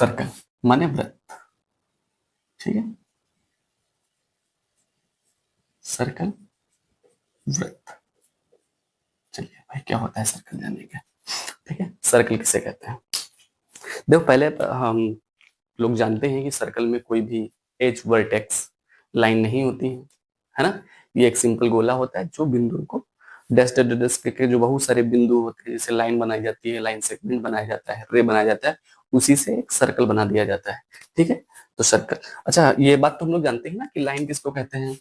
Circle माने वृत्त, ठीक है, सर्कल वृत्त। चलिए भाई क्या होता है सर्कल जाने का, ठीक है। सर्कल किसे कहते हैं? देखो पहले हम लोग जानते हैं कि सर्कल में कोई भी एज वर्टेक्स लाइन नहीं होती है ना। ये एक सिंपल गोला होता है जो बिंदु को डैश डैश डैश करके जो बहुत सारे बिंदु होते हैं, जैसे लाइन बनाई जाती है, लाइन सेगमेंट बनाया जाता है, रे बनाया जाता है, उसी से एक सर्कल बना दिया जाता है, ठीक है। तो सर्कल, अच्छा ये बात तो हम लोग जानते हैं ना कि लाइन किसको कहते हैं,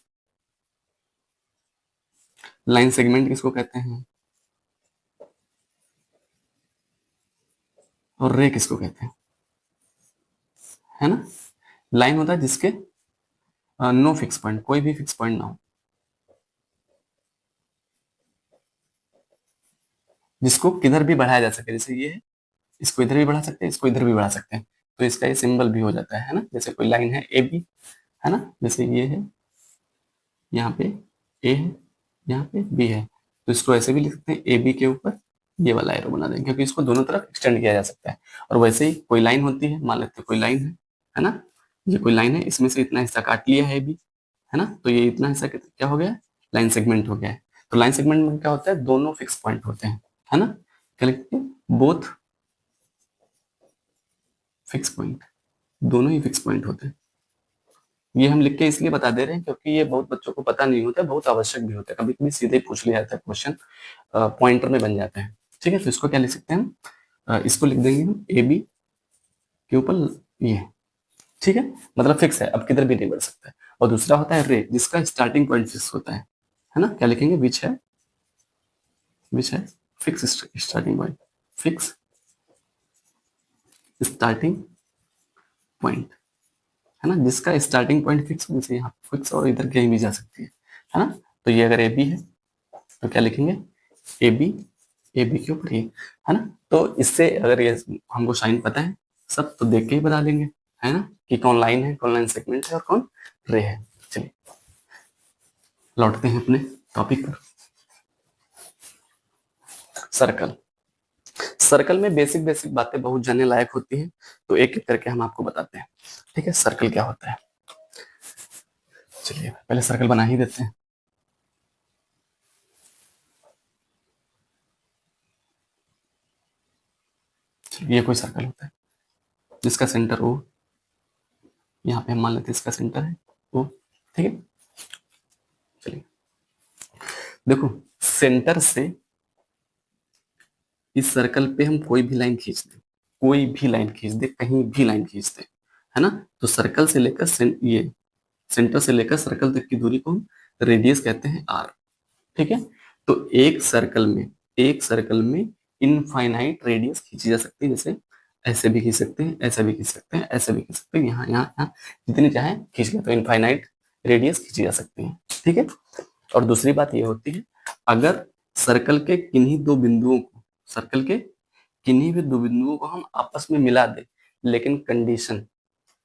लाइन सेगमेंट किसको कहते हैं, और रे किसको कहते हैं, है ना। लाइन होता है जिसके नो फिक्स पॉइंट, कोई भी फिक्स पॉइंट ना हो, जिसको किधर भी बढ़ाया जा सके, जैसे ये है, इसको इधर भी बढ़ा सकते हैं, इसको इधर भी बढ़ा सकते हैं, तो इसका ये सिंबल भी हो जाता है ना। जैसे कोई लाइन है ए बी, है ना, जैसे ये है, यहाँ पे ए है, यहाँ पे बी है, तो इसको ऐसे भी लिख सकते हैं, ए बी के ऊपर ये वाला एरो बना देंगे, क्योंकि इसको दोनों तरफ एक्सटेंड किया जा सकता है। और वैसे ही कोई लाइन होती है, मान लेते हैं कोई लाइन है ना, ये कोई लाइन है, इसमें से इतना हिस्सा काट लिया है बी, है ना, तो ये इतना हिस्सा क्या हो गया, लाइन सेगमेंट हो गया है। तो लाइन सेगमेंट में क्या होता है, दोनों फिक्स पॉइंट होते हैं, है ना, क्या लिखते हैं, बोथ फिक्स पॉइंट, दोनों ही फिक्स पॉइंट होते हैं। ये हम लिख के इसलिए बता दे रहे हैं क्योंकि ये बहुत बच्चों को पता नहीं होता है, बहुत आवश्यक भी होता है, कभी कभी सीधे पूछ लिया जाता है क्वेश्चन, पॉइंटर में बन जाते हैं, ठीक है। तो इसको क्या लिख सकते हैं हम, इसको लिख देंगे हम ए बी के ऊपर ये, ठीक है, मतलब फिक्स है, अब किधर भी नहीं बढ़ सकता है। और दूसरा होता है रे, जिसका स्टार्टिंग पॉइंट फिक्स होता है ना, क्या लिखेंगे, विच है fix starting point, fix starting point, है ना, जिसका स्टार्टिंग पॉइंट फिक्स हो, जैसे यहाँ फिक्स और इधर कहीं भी जा सकती है ना। तो ये अगर ए बी है तो क्या लिखेंगे, ए बी, ए बी के ऊपर ये, है ना। तो इससे अगर ये हमको साइन पता है सब, तो देख के ही बता देंगे, है ना, कि कौन लाइन है, कौन लाइन सेगमेंट है और कौन रे है। चलिए लौटते हैं अपने टॉपिक पर। सर्कल, सर्कल में बेसिक बेसिक बातें बहुत जानने लायक होती हैं, तो एक एक करके हम आपको बताते हैं, ठीक है। सर्कल क्या होता है, चलिए पहले सर्कल बना ही देते हैं। ये कोई सर्कल होता है जिसका सेंटर ओ, यहाँ पे हम मान लेते हैं इसका सेंटर है ओ, ठीक है। चलिए देखो, सेंटर से इस सर्कल पे हम कोई भी लाइन खींच दें, कोई भी लाइन खींच दे, कहीं भी लाइन खींच दे, है ना, तो सर्कल से लेकर ये सेंटर से लेकर सर्कल तक की दूरी को हम रेडियस कहते हैं आर, ठीक है। तो एक सर्कल में इनफाइनाइट रेडियस खींची जा सकती है, जैसे ऐसे भी खींच सकते हैं, ऐसे भी खींच सकते हैं, ऐसे भी खींच सकते हैं, यहाँ यहाँ यहाँ जितनी चाहे खींच ले, तो इनफाइनाइट रेडियस खींची जा सकती है, ठीक है। और दूसरी बात ये होती है, अगर सर्कल के किन्हीं दो बिंदुओं को, सर्कल के किन्हीं भी दो बिंदुओं को हम आपस में मिला दे, लेकिन कंडीशन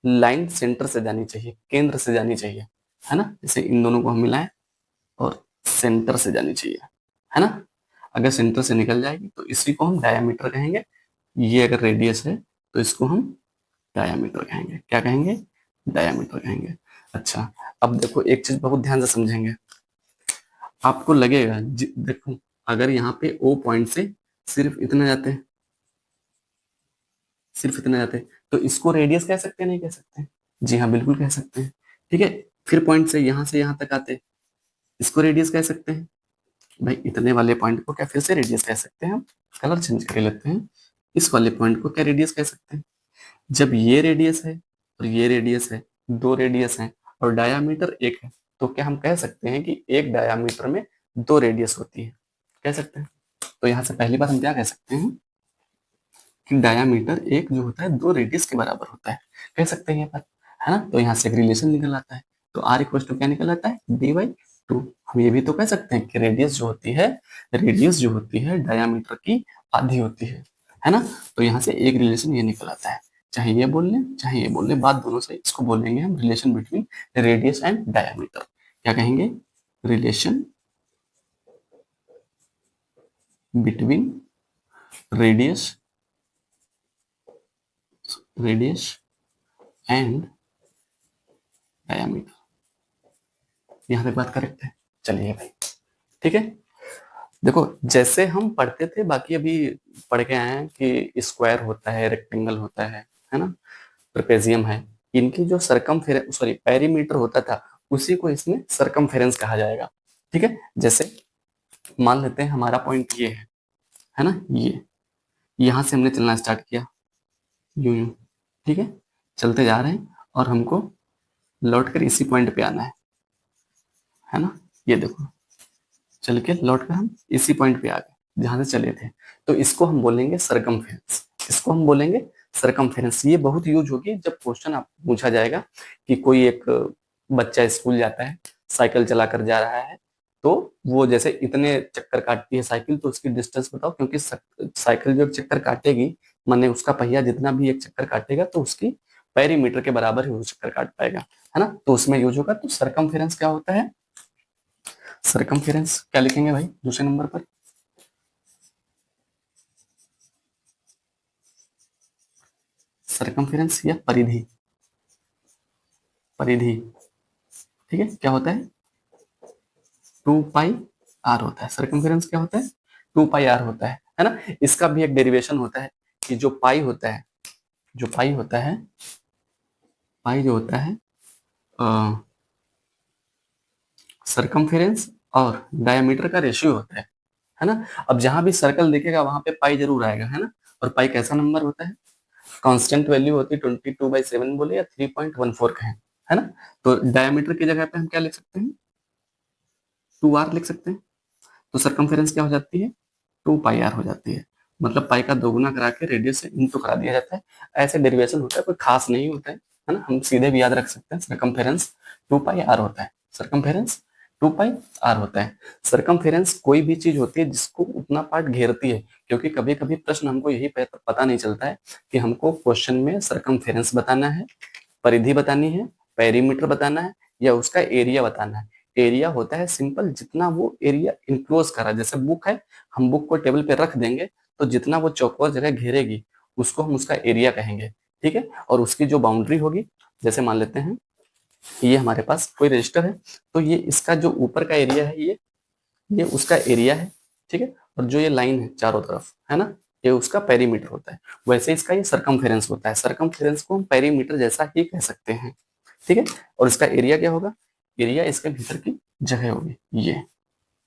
लाइन सेंटर से जानी चाहिए, केंद्र से जानी चाहिए, है ना, जैसे इन दोनों को हम मिलाएं और सेंटर से जानी चाहिए, है ना। अगर सेंटर से निकल जाएगी तो इसी को हम डायामीटर कहेंगे, ये अगर रेडियस है तो इसको हम डायामीटर कहेंगे, क्या कहेंगे, डायामीटर कहेंगे। अच्छा, अब देखो एक चीज बहुत ध्यान से समझेंगे, आपको लगेगा देखो, अगर यहाँ पे ओ पॉइंट से सिर्फ इतना जाते हैं, सिर्फ इतना जाते हैं, तो इसको रेडियस कह सकते हैं, नहीं कह सकते, जी हाँ बिल्कुल कह सकते हैं, ठीक है। फिर पॉइंट से यहाँ तक आते, इसको रेडियस कह सकते हैं, भाई इतने वाले पॉइंट को क्या फिर से रेडियस कह सकते हैं हम, कलर चेंज कर लेते हैं, इस वाले पॉइंट को क्या रेडियस कह सकते हैं, जब ये रेडियस है और ये रेडियस है, दो रेडियस है और डायामीटर एक है, तो क्या हम कह सकते हैं कि एक डायामीटर में दो रेडियस होती है, कह सकते हैं। तो यहाँ से पहली बात हम क्या कह सकते हैं कि डायामीटर एक जो होता है दो रेडियस के बराबर होता है, कह सकते हैं ये बात, है ना। तो यहाँ से एक रिलेशन निकल आता है, तो आर इक्वल टू क्या निकल आता है, डी बाई टू। हम ये भी तो कह सकते हैं कि रेडियस जो होती है डायामीटर की आधी होती है ना। तो यहाँ से एक रिलेशन ये निकल आता है, चाहे ये बोल लें चाहे ये बोल लें, बात दोनों से, इसको बोलेंगे हम relation between radius and diameter, क्या कहेंगे, relation between radius radius and diameter. यहाँ तक बात करेक्ट है? चलिए भाई, ठीक है। देखो जैसे हम पढ़ते थे, बाकी अभी पढ़ के आए हैं कि स्क्वायर होता है, रेक्टेंगल होता है ना, ट्रेपेजियम है, इनकी जो सरकमफेरेंस सॉरी पेरीमीटर होता था, उसी को इसमें सरकमफेरेंस कहा जाएगा। ठीक है, जैसे मान लेते हैं हमारा पॉइंट ये है ना, ये यहां से हमने चलना स्टार्ट किया, यूं यूं, ठीक है, चलते जा रहे हैं और हमको लौट कर इसी पॉइंट पे आना है ना। ये देखो, चल के लौट कर हम इसी पॉइंट पे आ गए जहां से चले थे। तो इसको हम बोलेंगे सरकमफेरेंस, इसको हम बोलेंगे सरकमफेरेंस। ये बहुत यूज होगी जब क्वेश्चन आप पूछा जाएगा कि कोई एक बच्चा स्कूल जाता है, साइकिल चला कर जा रहा है, तो वो जैसे इतने चक्कर काटती है साइकिल, तो उसकी डिस्टेंस बताओ, क्योंकि साइकिल जो एक चक्कर काटेगी, माने उसका पहिया जितना भी एक चक्कर काटेगा, तो उसकी पेरीमीटर के बराबर ही वो चक्कर काट पाएगा, है ना। तो उसमें यूज होगा। तो सरकमफेरेंस क्या होता है? सरकमफेरेंस क्या लिखेंगे भाई दूसरे नंबर पर? सरकमफेरेंस या परिधि, परिधि, ठीक है, क्या होता है? 2 पाई आर होता है। सरकमफेरेंस क्या होता है? 2 पाई आर होता है ना। इसका भी एक डेरिवेशन होता है कि जो पाई होता है, जो पाई होता है, पाई जो होता है सरकमफेरेंस और डायमीटर का रेशियो होता है ना। अब जहां भी सर्कल दिखेगा वहां पे पाई जरूर आएगा, है ना। और पाई कैसा नंबर होता है? कांस्टेंट वैल्यू होती है, 22/7 बोले या 3.14 कहें, है ना। तो डायमीटर की जगह पे हम क्या लिख सकते हैं? 2 आर लिख सकते हैं। तो सरकमफेरेंस क्या हो जाती है? 2 पाई आर हो जाती है। मतलब पाई का दोगुना करा के रेडियस से इंटू करा दिया जाता है। ऐसे डेरिवेशन होता है, कोई खास नहीं होता है ना। हम सीधे भी याद रख सकते हैं, सरकमफेरेंस 2 पाई आर होता है। सरकमफेरेंस 2 पाई आर होता है। सरकमफेरेंस कोई भी चीज होती है जिसको उतना पार्ट घेरती है, क्योंकि कभी कभी प्रश्न हमको यही पता नहीं चलता है कि हमको क्वेश्चन में सरकमफेरेंस बताना है, परिधि बतानी है, पेरीमीटर बताना है, या उसका एरिया बताना है। एरिया होता है सिंपल, जितना वो एरिया इंक्लोज करा। जैसे बुक है, हम बुक को टेबल पे रख देंगे, तो जितना वो चौकोर जगह घेरेगी, उसको हम उसका एरिया कहेंगे, ठीक है। और उसकी जो बाउंड्री होगी, जैसे मान लेते हैं ये हमारे पास कोई रजिस्टर है, तो ये इसका जो ऊपर का एरिया है, ये उसका एरिया है, ठीक है। और जो ये लाइन है चारों तरफ, है ना, ये उसका पेरीमीटर होता है। वैसे इसका ये सरकमफेरेंस होता है। सरकमफेरेंस को हम पेरीमीटर जैसा ही कह सकते हैं, ठीक है। और इसका एरिया क्या होगा? एरिया इसके भीतर की जगह होगी, ये,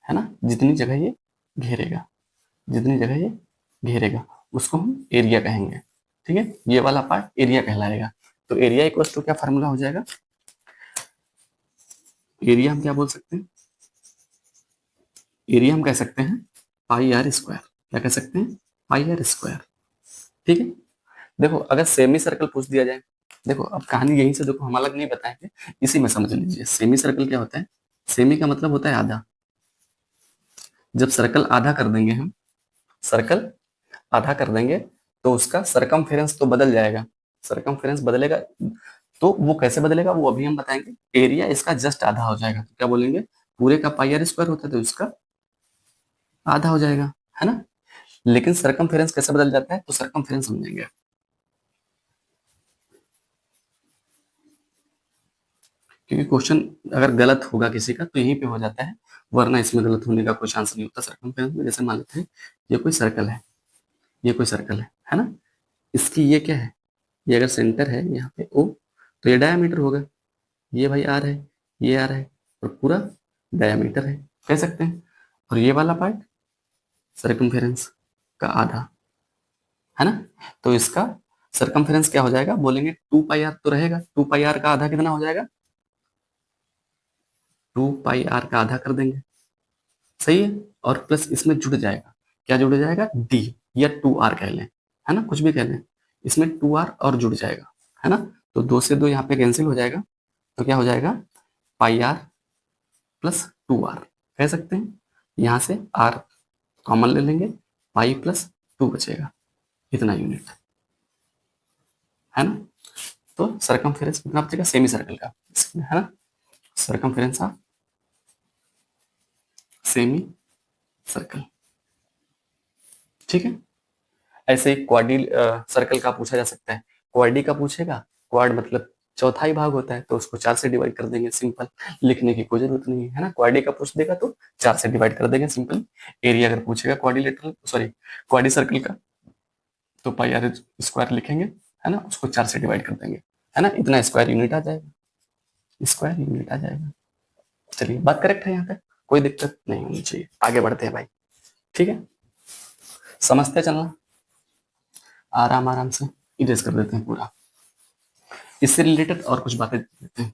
है ना, जितनी जगह ये घेरेगा, जितनी जगह ये घेरेगा, उसको हम एरिया कहेंगे, ठीक है। ये वाला पार्ट एरिया कहलाएगा। तो एरिया इक्वल टू क्या फार्मूला हो जाएगा? एरिया हम क्या बोल सकते हैं? एरिया हम कह सकते हैं पाई आर स्क्वायर। क्या कह सकते हैं? पाई आर स्क्वायर, ठीक है। देखो अगर सेमी सर्कल पूछ दिया जाए, देखो अब कहानी यहीं से, देखो हम अलग नहीं बताएंगे, इसी में समझ लीजिए। सेमी सर्कल क्या होता है? सेमी का मतलब होता है आधा। जब सर्कल आधा कर देंगे हम, सर्कल आधा कर देंगे, तो उसका सरकमफेरेंस तो बदल जाएगा। सरकमफेरेंस बदलेगा, तो वो कैसे बदलेगा वो अभी हम बताएंगे। एरिया इसका जस्ट आधा हो जाएगा, तो क्या बोलेंगे? पूरे का पाई आर स्क्वायर होता है, तो इसका आधा हो जाएगा, है ना। लेकिन सरकमफेरेंस कैसे बदल जाता है, तो सरकमफेरेंस समझेंगे। क्योंकि क्वेश्चन अगर गलत होगा किसी का तो यहीं पे हो जाता है, वरना इसमें गलत होने का कोई चांस नहीं होता सरकमफेरेंस में। जैसे मान लेते हैं ये कोई सर्कल है, ये कोई सर्कल है ना। इसकी ये क्या है? ये अगर सेंटर है यहाँ पे ओ, तो ये डायमीटर होगा। ये भाई आर है, ये आर है, और पूरा डायमीटर है, कह सकते हैं। और ये वाला पार्ट सरकमफेरेंस का आधा, है ना। तो इसका सरकमफेरेंस क्या हो जाएगा? बोलेंगे 2 पाई आर तो रहेगा, 2 पाई आर का आधा कितना हो जाएगा? 2 पाई आर का आधा कर देंगे, सही है। और प्लस इसमें जुड़ जाएगा, क्या जुड़ जाएगा? डी, या 2 आर कह लें, है ना, कुछ भी कह लें। इसमें 2 आर और जुड़ जाएगा, है ना। तो 2 से 2 यहाँ पे कैंसिल हो जाएगा, तो क्या हो जाएगा? पाई आर प्लस 2 आर, कह सकते हैं। यहाँ से आर कॉमन ले लेंगे, पाई प्लस 2 बचेगा, इतना यूनिट, है ना। तो सरकमफेरेंस कितना बचेगा सेमी सर्कल का, है ना। सरकमफेरेंस ऑफ सेमी सर्कल, ठीक है। ऐसे ही क्वाड्री सर्कल का पूछा जा सकता है। क्वाड्री का पूछेगा, क्वाड मतलब चौथाई भाग होता है, तो उसको 4 से डिवाइड कर देंगे, सिंपल, लिखने की कोई जरूरत नहीं है ना। क्वाड्री का पूछ देगा तो 4 से डिवाइड कर देंगे, सिंपल। एरिया अगर पूछेगा क्वाड्रिलेटरल, सॉरी क्वाड्री सर्कल का, तो पाई आर स्क्वायर लिखेंगे, है ना, उसको 4 से डिवाइड कर देंगे, है ना, इतना स्क्वायर यूनिट आ जाएगा, स्क्वायर यूनिट आ जाएगा। चलिए, बात करेक्ट है यहाँ पे, कोई दिक्कत नहीं होनी चाहिए। आगे बढ़ते हैं भाई, ठीक है, समझते चलना, आराम आराम से इरेज कर देते हैं पूरा। इससे रिलेटेड और कुछ बातें देते हैं।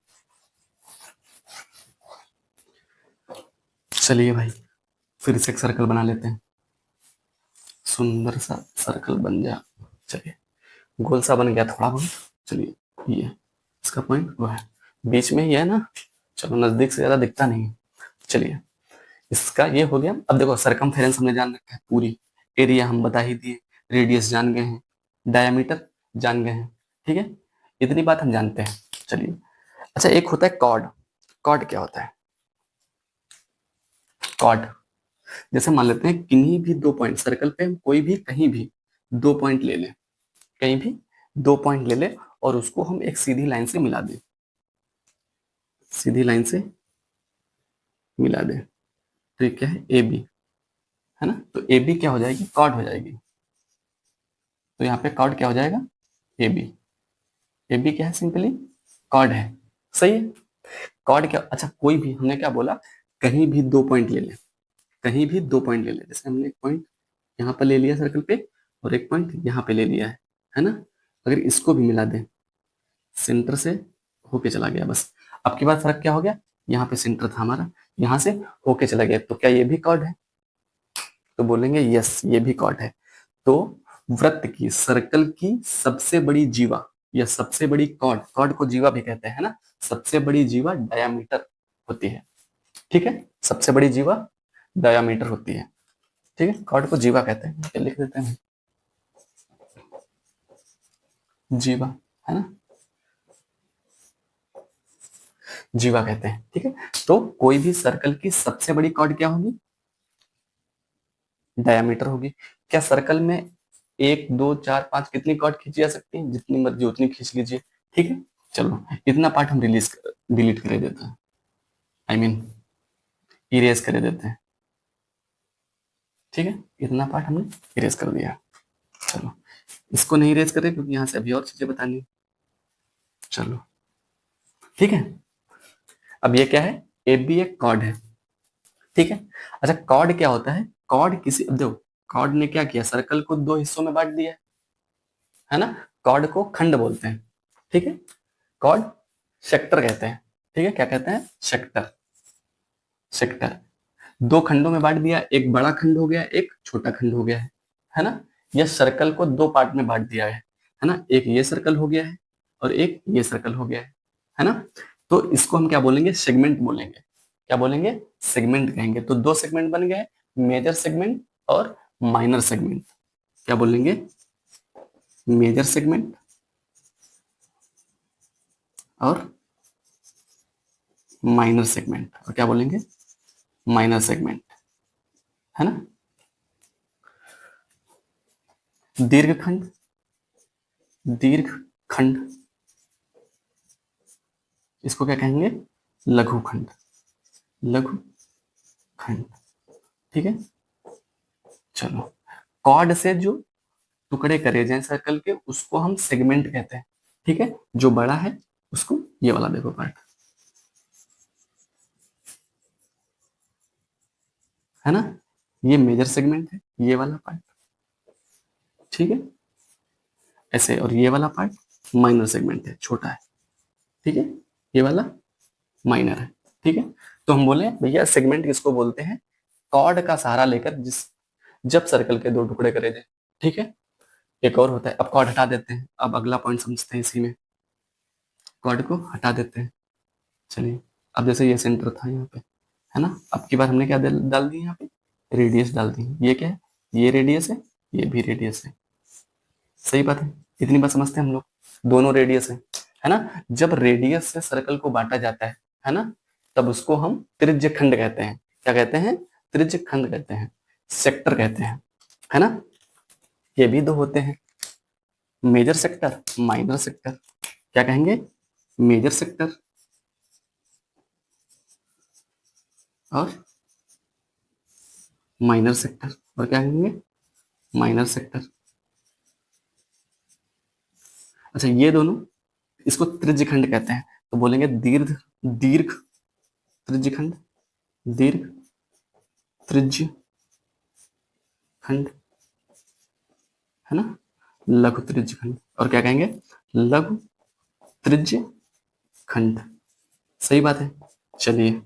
चलिए भाई, फिर से एक सर्कल बना लेते हैं, सुंदर सा सर्कल बन गया। चलिए, गोल सा बन गया थोड़ा बहुत। चलिए, ये इसका पॉइंट वो है, बीच में ही है ना, चलो नजदीक से ज्यादा दिखता नहीं है। चलिए, इसका ये हो गया। अब देखो, सरकमफेरेंस हमने जान रखा है पूरी, एरिया हम बता ही दिए, रेडियस जान गए हैं, डायमीटर जान गए हैं, ठीक है, इतनी बात हम जानते हैं। चलिए, अच्छा, एक होता है कॉर्ड। कॉर्ड क्या होता है? कॉर्ड, जैसे मान लेते हैं किन्हीं भी दो पॉइंट सर्कल पे, हम कोई भी कहीं भी दो पॉइंट ले लें, कहीं भी दो पॉइंट ले लें और उसको हम एक सीधी लाइन से मिला दें, सीधी लाइन से मिला दें, तो ये क्या है, ए बी, है ना, तो ए बी क्या हो जाएगी, कॉर्ड हो जाएगी। तो यहाँ पे कॉर्ड क्या हो जाएगा, ए बी। ए बी क्या है, सिंपली कॉर्ड है, सही है। कॉर्ड क्या, अच्छा कोई भी, हमने क्या बोला, कहीं भी दो पॉइंट ले लें, कहीं भी दो पॉइंट ले लें, जैसे हमने एक पॉइंट यहाँ पर ले लिया सर्कल पे और एक पॉइंट यहाँ पे ले लिया है ना, अगर इसको भी मिला दें, सेंटर से होके चला गया, बस। अब की बात फर्क क्या हो गया, यहाँ पे सेंटर था हमारा, यहाँ से होके चला गया, तो क्या ये भी कॉर्ड है? तो बोलेंगे यस, ये भी कॉर्ड है। तो वृत्त की, सर्कल की सबसे बड़ी जीवा या सबसे बड़ी कॉर्ड, कॉर्ड को जीवा भी कहते हैं ना, सबसे बड़ी जीवा डायामीटर होती है, ठीक है, सबसे बड़ी जीवा डायामीटर होती है, ठीक है, कॉर्ड को जीवा कहते हैं, क्या लिख देते हैं, जीवा, है ना, जीवा कहते हैं, ठीक है। तो कोई भी सर्कल की सबसे बड़ी कॉर्ड क्या होगी, डायमीटर होगी। क्या सर्कल में एक दो चार पांच कितनी कॉर्ड खींची जा सकती है, जितनी मर्जी उतनी खींच लीजिए, ठीक है। चलो, इतना पार्ट हम डिलीट कर देते हैं, आई मीन इरेज कर देते हैं, ठीक है, इतना पार्ट हमने इरेज कर दिया। चलो, इसको नहीं इरेज करें क्योंकि यहाँ से अभी और चीजें बतानी है। चलो, ठीक है, अब ये क्या है, ए बी एक कॉर्ड है, ठीक है। अच्छा, कॉर्ड क्या होता है, कॉर्ड किसी, अब देखो, कॉर्ड ने क्या किया, सर्कल को दो हिस्सों में बांट दिया है ना, कॉर्ड को खंड बोलते हैं, ठीक है, कॉर्ड सेक्टर कहते हैं, ठीक है, क्या कहते हैं, सेक्टर, सेक्टर, दो खंडों में बांट दिया, एक बड़ा खंड हो गया, एक छोटा खंड हो गया है ना, यह सर्कल को दो पार्ट में बांट दिया है ना, एक ये सर्कल हो गया है और एक ये सर्कल हो गया है ना, तो इसको हम क्या बोलेंगे, सेगमेंट बोलेंगे, क्या बोलेंगे, सेगमेंट कहेंगे। तो दो सेगमेंट बन गए, मेजर सेगमेंट और माइनर सेगमेंट, क्या बोलेंगे, मेजर सेगमेंट और माइनर सेगमेंट, और क्या बोलेंगे, माइनर सेगमेंट, है ना। दीर्घखंड, दीर्घखंड, इसको क्या कहेंगे, लघुखंड, लघुखंड, ठीक है। चलो, कॉर्ड से जो टुकड़े करे जाए सर्कल के, उसको हम सेगमेंट कहते हैं, ठीक है, जो बड़ा है उसको, ये वाला देखो पार्ट, है ना, ये मेजर सेगमेंट है, ये वाला पार्ट, ठीक है, ऐसे, और ये वाला पार्ट माइनर सेगमेंट है, छोटा है, ठीक है, ये वाला माइनर है, ठीक है। तो हम बोले भैया सेगमेंट किसको बोलते हैं, कॉर्ड का सहारा लेकर जिस, जब सर्कल के दो टुकड़े करे जाए, ठीक है। एक और होता है, अब कॉर्ड हटा देते हैं, अब अगला पॉइंट समझते हैं इसी में, कॉर्ड को हटा देते हैं। चलिए, अब जैसे ये सेंटर था यहाँ पे, है ना, अब की बार हमने क्या डाल दी यहाँ पे, रेडियस डाल दी, ये क्या है, ये रेडियस है, ये भी रेडियस है, सही बात है, इतनी बात समझते हैं हम लोग, दोनों रेडियस है ना। जब रेडियस से सर्कल को बांटा जाता है ना, तब उसको हम त्रिज्य खंड कहते हैं, क्या कहते हैं, त्रिज्य खंड कहते हैं, सेक्टर कहते हैं, है ना, ये भी दो होते हैं, मेजर सेक्टर, माइनर सेक्टर, क्या कहेंगे, मेजर सेक्टर और माइनर सेक्टर, और क्या कहेंगे, माइनर सेक्टर। अच्छा ये दोनों, इसको त्रिज्यखंड कहते हैं, तो बोलेंगे दीर्घ, दीर्घ त्रिज्यखंड, दीर्घ त्रिज्य खंड, है ना, लघु त्रिज्य खंड, और क्या कहेंगे, लघु त्रिज्य खंड। सही बात है। चलिए,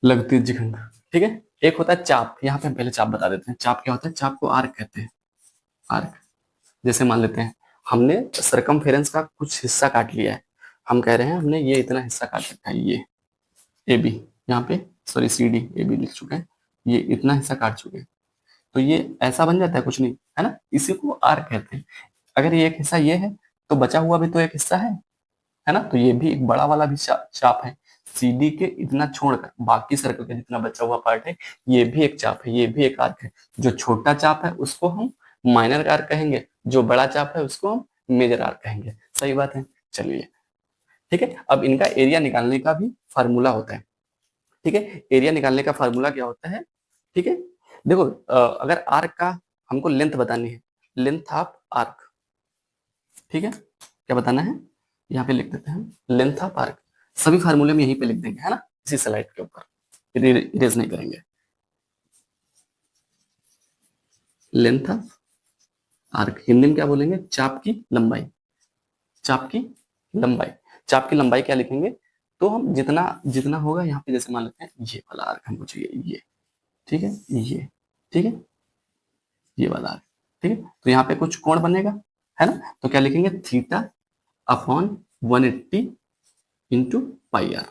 लघु त्रिज्य खंड, ठीक है। एक होता है चाप, यहाँ पे हम पहले चाप बता देते हैं। चाप क्या होता है, चाप को आर्क कहते हैं, आर्क। जैसे मान लेते हैं हमने सरकमफेरेंस का कुछ हिस्सा काट लिया है, हम कह रहे हैं हमने ये इतना हिस्सा काट रखा है, ये ए बी, यहाँ पे sorry C D, A B लिख चुके हैं, ये इतना हिस्सा काट चुके हैं, तो ये ऐसा बन जाता है कुछ नहीं, है ना, इसी को आर्क कहते हैं। अगर ये एक हिस्सा ये है, तो बचा हुआ भी तो एक हिस्सा है ना, तो ये भी एक बड़ा वाला भी चाप है। सीडी के इतना छोड़कर बाकी सर्कल का जितना बचा हुआ पार्ट है, ये भी एक चाप है, ये भी एक आर्क है। जो छोटा चाप है उसको हम माइनर आर्क कहेंगे, जो बड़ा चाप है उसको हम मेजर आर्क कहेंगे। सही बात है। चलिए, ठीक है। अब इनका एरिया निकालने का भी फार्मूला होता है, ठीक है। एरिया निकालने का फार्मूला क्या होता है, ठीक है। देखो अगर आर्क का हमको लेंथ बतानी है, लेंथ ऑफ आर्क, ठीक है, क्या बताना है, यहाँ पे लिख देते हैं लेंथ ऑफ आर्क। सभी फार्मूले में यहीं पे लिख देंगे, है ना, इसी स्लाइड के ऊपर, इरेज नहीं करेंगे। लेंथ ऑफ आर्क हिंदी में क्या बोलेंगे, चाप की लंबाई, चाप की लंबाई। चाप की लंबाई क्या लिखेंगे, तो हम जितना जितना होगा यहाँ पे, जैसे मान लेते हैं ये वाला आर्क हमको चाहिए, ये, ठीक है, ये, ठीक है, ये वाला आर्क, ठीक है। तो यहाँ पे कुछ कोण बनेगा, है ना, तो क्या लिखेंगे, theta upon 180 into pi r,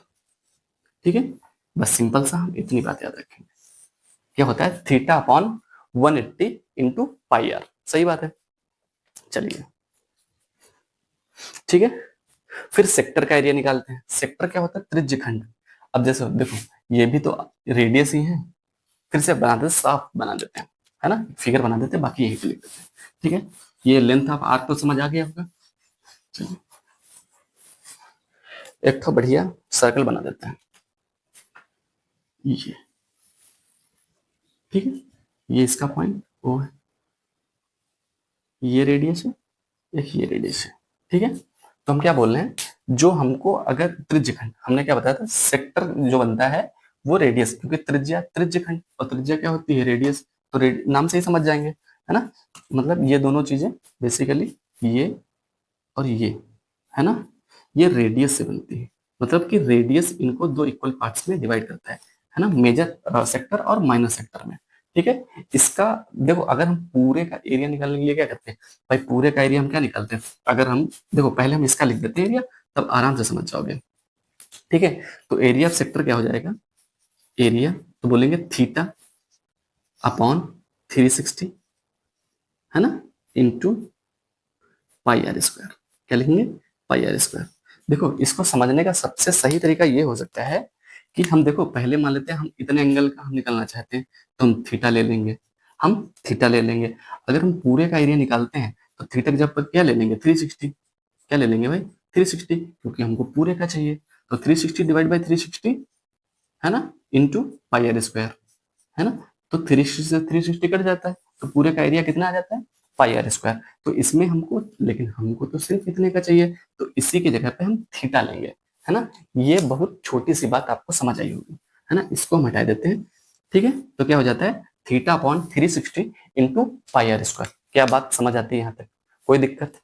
ठीक है। बस सिंपल सा हम इतनी बात याद रखेंगे, क्या होता है, theta upon 180 into pi r. सही बात है। चलिए, ठीक है। फिर सेक्टर का एरिया निकालते हैं। सेक्टर क्या होता है, त्रिज्य खंड। अब जैसे देखो, ये भी तो रेडियस ही है, फिर से बना देते, साफ बना देते हैं, है ना, फिगर बना देते हैं, बाकी यही पे लिख देते हैं, ठीक है। ये लेंथ ऑफ आर्क तो समझ आ गया होगा। चलिए, एक तो बढ़िया सर्कल बना देते हैं, ये, ठीक है, ये इसका पॉइंट ओ है, ये रेडियस है, एक ये रेडियस है, ठीक है। तो हम क्या बोल रहे हैं, जो हमको अगर त्रिज्यखंड, हमने क्या बताया था, सेक्टर जो बनता है वो रेडियस, क्योंकि त्रिज्या त्रिज्यखंड, और त्रिज्या क्या होती है, रेडियस। तो नाम से ही समझ जाएंगे, है ना, मतलब ये दोनों चीजें बेसिकली, ये और ये, है ना, ये रेडियस से बनती है। मतलब कि रेडियस इनको दो इक्वल पार्ट्स में डिवाइड करता है ना, मेजर सेक्टर और माइनर सेक्टर में, ठीक है। इसका देखो, अगर हम पूरे का एरिया निकालने के लिए क्या करते हैं, भाई पूरे का एरिया हम क्या निकालते हैं, अगर हम देखो पहले हम इसका लिख देते हैं एरिया, तब आराम से समझ जाओगे, ठीक है। तो एरिया ऑफ सेक्टर क्या हो जाएगा, एरिया तो बोलेंगे थीटा अपॉन 360, है ना, इंटू पाई आर स्क्वायर। क्या लिखेंगे, पाई आर स्क्वायर। देखो इसको समझने का सबसे सही तरीका ये हो सकता है कि हम देखो पहले मान लेते हैं हम इतने एंगल का हम निकालना चाहते हैं, तो हम थीटा ले लेंगे, हम थीटा ले लेंगे। अगर हम पूरे का एरिया निकालते हैं तो थीटा की जगह पर क्या ले लेंगे, 360। क्या ले लेंगे भाई, 360, क्योंकि हमको पूरे का चाहिए। तो 360 डिवाइड बाई 360, है ना, इंटू पाई आर स्क्वायर, है ना। तो 360 से 360 कट जाता है, तो पूरे का एरिया कितना आ जाता है, पाई आर स्क्वायर। तो इसमें हमको, लेकिन हमको तो सिर्फ इतने का चाहिए, तो इसी की जगह पे हम थीटा लेंगे, है ना। ये बहुत छोटी सी बात आपको समझ आई होगी, है ना, इसको हम हटा देते हैं, ठीक है। तो क्या हो जाता है, theta upon 360 into pi r square. क्या बात समझ आती है यहाँ तक, कोई दिक्कत।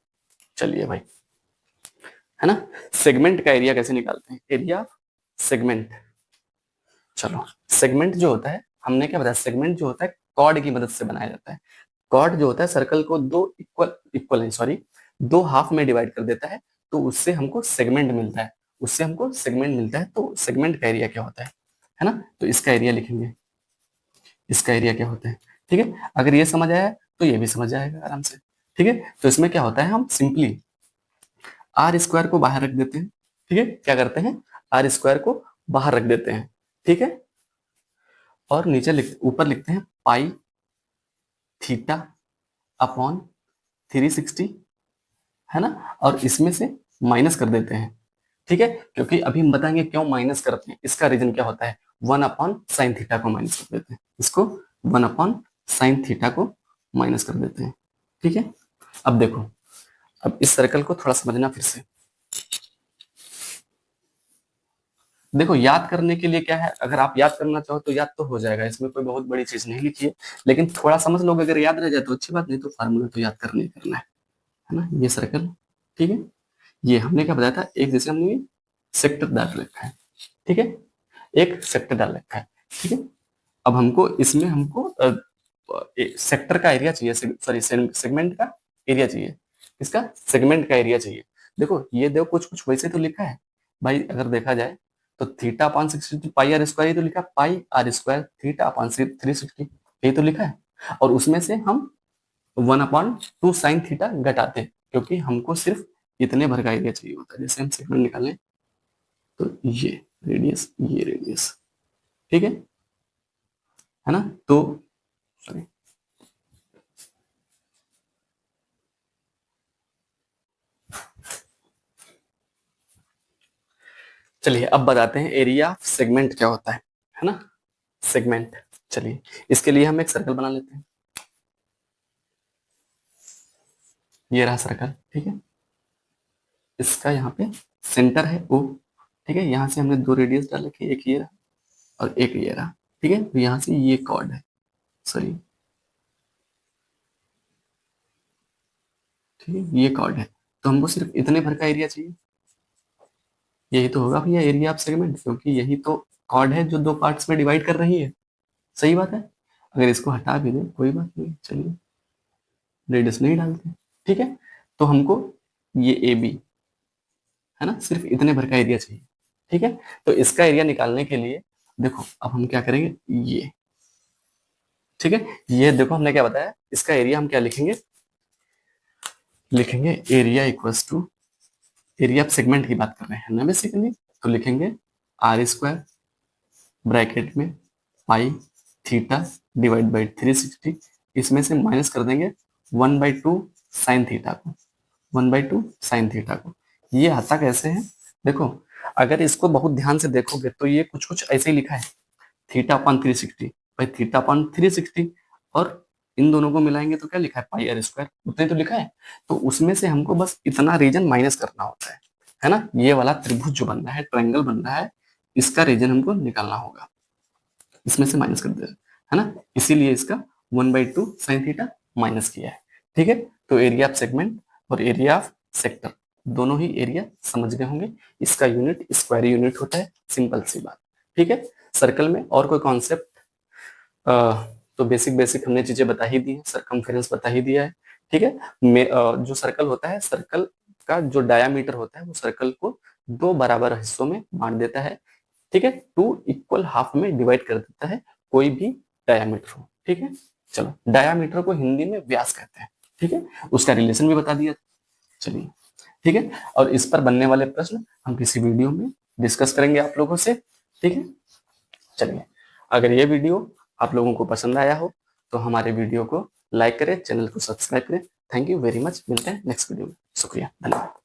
चलिए भाई, है ना। सेगमेंट का एरिया कैसे निकालते हैं, एरिया सेगमेंट। चलो, सेगमेंट जो होता है, हमने क्या बताया, सेगमेंट जो होता है कॉर्ड की मदद से बनाया जाता है। कॉर्ड जो होता है सर्कल को दो इक्वल इक्वल नहीं सॉरी दो हाफ में डिवाइड कर देता है, तो उससे हमको सेगमेंट मिलता है, उससे हमको सेगमेंट मिलता है। तो सेगमेंट का एरिया क्या होता है ना, तो इसका एरिया लिखेंगे, इसका एरिया क्या होता है, ठीक है। अगर ये समझ आया तो ये भी समझ आएगा आराम से, ठीक है। तो इसमें क्या होता है, हम सिंपली आर स्क्वायर को बाहर रख देते हैं, ठीक है। क्या करते हैं, आर स्क्वायर को बाहर रख देते हैं, ठीक है। और ऊपर लिखते हैं पाई थीटा अपॉन 360, है ना, और इसमें से माइनस कर देते हैं, ठीक है, क्योंकि अभी हम बताएंगे क्यों माइनस करते हैं। इसका रीजन क्या होता है, 1/sin थीटा को माइनस कर देते हैं, इसको 1/sin थीटा को माइनस कर देते हैं, ठीक है। अब देखो, अब इस सर्कल को थोड़ा समझना फिर से। देखो, याद करने के लिए क्या है, अगर आप याद करना चाहो तो याद तो हो जाएगा, इसमें कोई बहुत बड़ी चीज नहीं लिखी है, लेकिन थोड़ा समझ लोगे, अगर याद रह जाए तो अच्छी बात, नहीं तो फार्मूला तो याद करना ही करना है ना। ये सर्कल, ठीक है, ये हमने क्या बताया था, एक जैसे हमने सेक्टर डाल रखा है, ठीक है, एक सेक्टर डाल रखा है, ठीक है। अब हमको इसमें हमको सेक्टर का एरिया चाहिए, सॉरी सेगमेंट का एरिया चाहिए, इसका सेगमेंट का एरिया चाहिए। देखो, ये देखो कुछ कुछ वैसे तो लिखा है भाई, अगर देखा जाए तो theta upon 60 pi r square, ये तो लिखा है pi r square theta upon 360, यही तो लिखा है। और उसमें से हम 1/2 साइन थीटा घटाते हैं, क्योंकि हमको सिर्फ इतने भर का एरिया चाहिए होता है। जैसे हम सेगमेंट निकालें तो ये रेडियस, ठीक है ना, तो सॉरी, चलिए अब बताते हैं एरिया ऑफ सेगमेंट क्या होता है ना, सेगमेंट। चलिए इसके लिए हम एक सर्कल बना लेते हैं, ये रहा सर्कल, ठीक है, इसका यहाँ पे सेंटर है O, ठीक है, यहाँ से हमने दो रेडियस डाल रखी है, एक ये रहा और एक ये रहा, ठीक है, तो यहाँ से ये कॉर्ड है, सॉरी, ठीक है, ये कॉर्ड है, तो हमको सिर्फ इतने भर का एरिया चाहिए, यही तो होगा भैया एरिया ऑफ सेगमेंट, क्योंकि यही तो कॉर्ड है जो दो पार्ट्स में डिवाइड कर रही है, सही बात है। अगर इसको हटा भी दें कोई बात नहीं, चलिए रेडियस नहीं डालते, ठीक है, तो हमको ये ए बी, है ना, सिर्फ इतने भर का एरिया चाहिए, ठीक है। तो इसका एरिया निकालने के लिए देखो, अब हम क्या करेंगे, ये, ठीक है, ये देखो हमने क्या बताया, इसका एरिया हम क्या लिखेंगे, लिखेंगे area equals to, area of segment की बात कर रहे हैं ना बेसिकली, तो लिखेंगे आर स्क्वायर ब्रैकेट में पाई थीटा डिवाइड बाई 360, इसमें से माइनस कर देंगे 1/2 साइन थीटा को, 1/2 साइन थीटा को। ये आता कैसे है, देखो, अगर इसको बहुत ध्यान से देखोगे तो ये कुछ कुछ ऐसे ही लिखा है, थीटा अपॉन 360, भाई थीटा अपॉन 360, और इन दोनों को मिलाएंगे तो क्या लिखा है, पाई आर स्क्वायर, उतने तो लिखा है। तो उसमें से हमको बस इतना रीजन माइनस करना होता है ना, ये वाला त्रिभुज जो बन रहा है, ट्रायंगल बन रहा है, इसका रीजन हमको निकालना होगा, इसमें से माइनस कर दे, है ना, इसीलिए इसका 1/2 साइन थीटा माइनस किया है, ठीक है। तो एरिया ऑफ सेगमेंट और एरिया ऑफ सेक्टर दोनों ही एरिया समझ गए होंगे, इसका यूनिट स्क्वायर यूनिट होता है, सिंपल सी बात, ठीक है। सर्कल में और कोई कॉन्सेप्ट, तो बेसिक बेसिक हमने चीजें बता ही दी है, सरकमफेरेंस बता ही दिया है, ठीक है। जो सर्कल होता है, सर्कल का जो डायामीटर होता है वो सर्कल को दो बराबर हिस्सों में बांट देता है, ठीक है, 2 इक्वल हाफ में डिवाइड कर देता है, कोई भी डायामीटर हो, ठीक है। चलो, डायामीटर को हिंदी में व्यास कहते हैं, ठीक है, उसका रिलेशन भी बता दिया, चलिए, ठीक है। और इस पर बनने वाले प्रश्न हम किसी वीडियो में डिस्कस करेंगे आप लोगों से, ठीक है। चलिए, अगर ये वीडियो आप लोगों को पसंद आया हो तो हमारे वीडियो को लाइक करें, चैनल को सब्सक्राइब करें। थैंक यू वेरी मच, मिलते हैं नेक्स्ट वीडियो में, शुक्रिया, धन्यवाद।